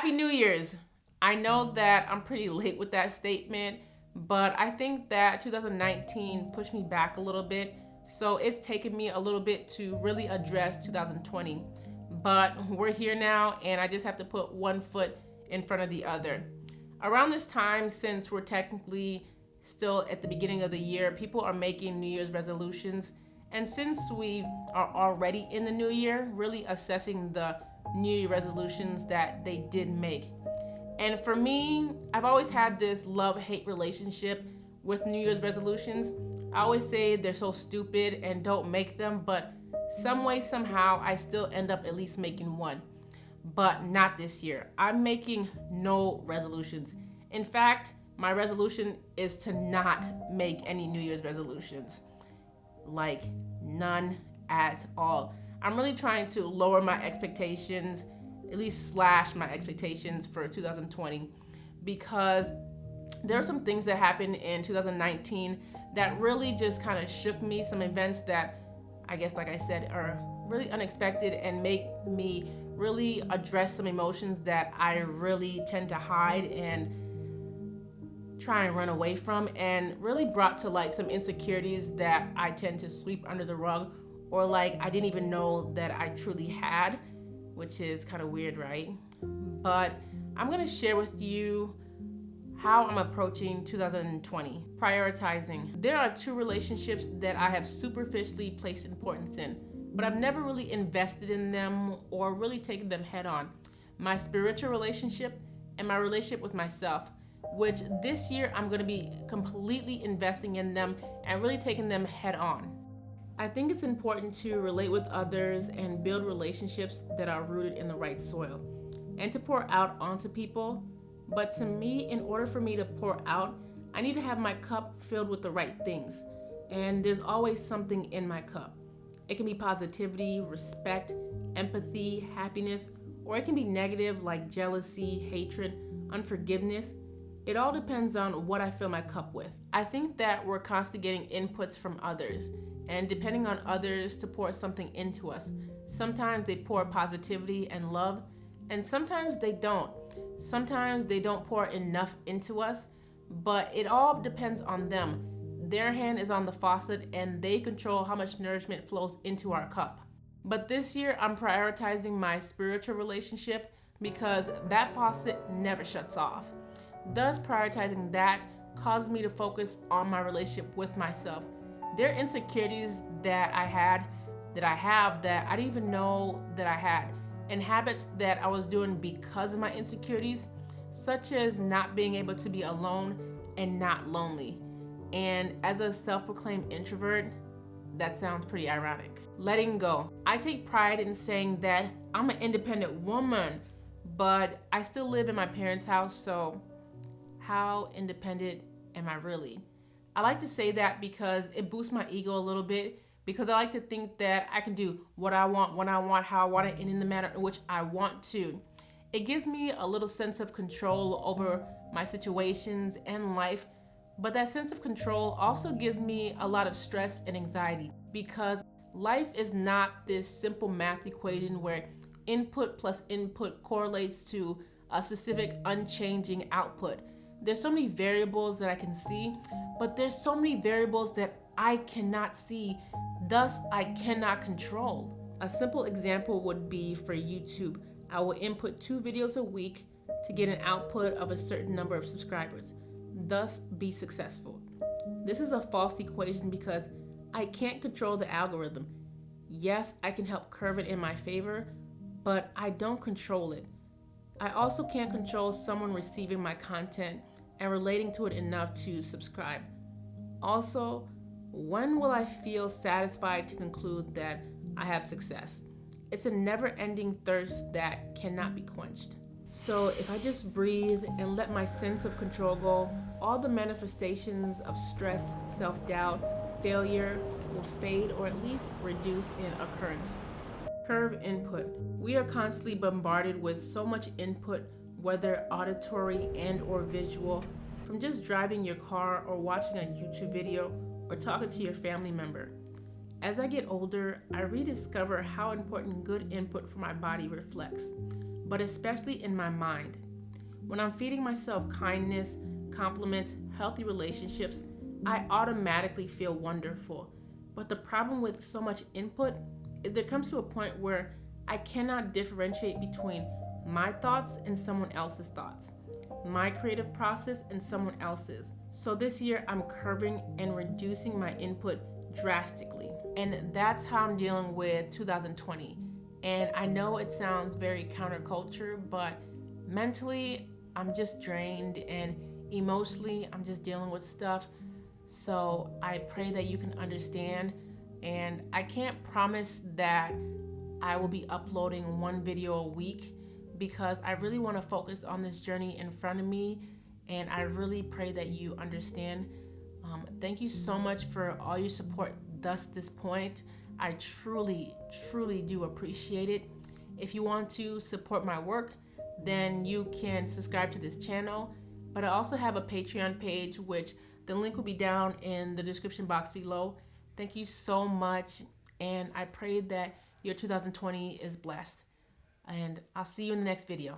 Happy New Year's. I know that I'm pretty late with that statement, but I think that 2019 pushed me back a little bit. So it's taken me a little bit to really address 2020. But we're here now, and I just have to put one foot in front of the other. Around this time, since we're technically still at the beginning of the year, people are making New Year's resolutions. And since we are already in the new year, really assessing the New Year resolutions that they did make. And for me, I've always had this love-hate relationship with New Year's resolutions. I always say they're so stupid and don't make them, but some way, somehow, I still end up at least making one. But not this year. I'm making no resolutions. In fact, my resolution is to not make any New Year's resolutions. Like, none at all. I'm really trying to lower my expectations, at least slash my expectations for 2020, because there are some things that happened in 2019 that really just kind of shook me. Some events that, I guess, like I said, are really unexpected and make me really address some emotions that I really tend to hide and try and run away from, and really brought to light some insecurities that I tend to sweep under the rug, or like I didn't even know that I truly had, which is kind of weird, right? But I'm gonna share with you how I'm approaching 2020. Prioritizing. There are two relationships that I have superficially placed importance in, but I've never really invested in them or really taken them head on. My spiritual relationship and my relationship with myself, which this year I'm gonna be completely investing in them and really taking them head on. I think it's important to relate with others and build relationships that are rooted in the right soil and to pour out onto people. But to me, in order for me to pour out, I need to have my cup filled with the right things. And there's always something in my cup. It can be positivity, respect, empathy, happiness, or it can be negative like jealousy, hatred, unforgiveness. It all depends on what I fill my cup with. I think that we're constantly getting inputs from others, and depending on others to pour something into us. Sometimes they pour positivity and love, and sometimes they don't. Sometimes they don't pour enough into us, but it all depends on them. Their hand is on the faucet, and they control how much nourishment flows into our cup. But this year, I'm prioritizing my spiritual relationship because that faucet never shuts off. Thus, prioritizing that causes me to focus on my relationship with myself. There are insecurities that I have that I didn't even know that I had, and habits that I was doing because of my insecurities, such as not being able to be alone and not lonely. And as a self-proclaimed introvert, that sounds pretty ironic. Letting go. I take pride in saying that I'm an independent woman, but I still live in my parents' house, so how independent am I really? I like to say that because it boosts my ego a little bit, because I like to think that I can do what I want, when I want, how I want it, and in the manner in which I want to. It gives me a little sense of control over my situations and life, but that sense of control also gives me a lot of stress and anxiety, because life is not this simple math equation where input plus input correlates to a specific unchanging output. There's so many variables that I can see, but there's so many variables that I cannot see, thus I cannot control. A simple example would be for YouTube. I will input 2 videos a week to get an output of a certain number of subscribers, thus be successful. This is a false equation because I can't control the algorithm. Yes, I can help curve it in my favor, but I don't control it. I also can't control someone receiving my content and relating to it enough to subscribe. Also, when will I feel satisfied to conclude that I have success? It's a never-ending thirst that cannot be quenched. So if I just breathe and let my sense of control go, all the manifestations of stress, self-doubt, failure will fade or at least reduce in occurrence. Curve input. We are constantly bombarded with so much input, whether auditory and or visual, from just driving your car or watching a YouTube video or talking to your family member. As I get older, I rediscover how important good input for my body reflects, but especially in my mind. When I'm feeding myself kindness, compliments, healthy relationships, I automatically feel wonderful. But the problem with so much input is there comes to a point where I cannot differentiate between my thoughts and someone else's thoughts, my creative process and someone else's. So this year I'm curbing and reducing my input drastically. And that's how I'm dealing with 2020. And I know it sounds very counterculture, but mentally I'm just drained and emotionally I'm just dealing with stuff. So I pray that you can understand. And I can't promise that I will be uploading one video a week because I really want to focus on this journey in front of me. And I really pray that you understand. Thank you so much for all your support thus this point. I truly do appreciate it. If you want to support my work, then you can subscribe to this channel. But I also have a Patreon page, which the link will be down in the description box below. Thank you so much, and I pray that your 2020 is blessed. And I'll see you in the next video.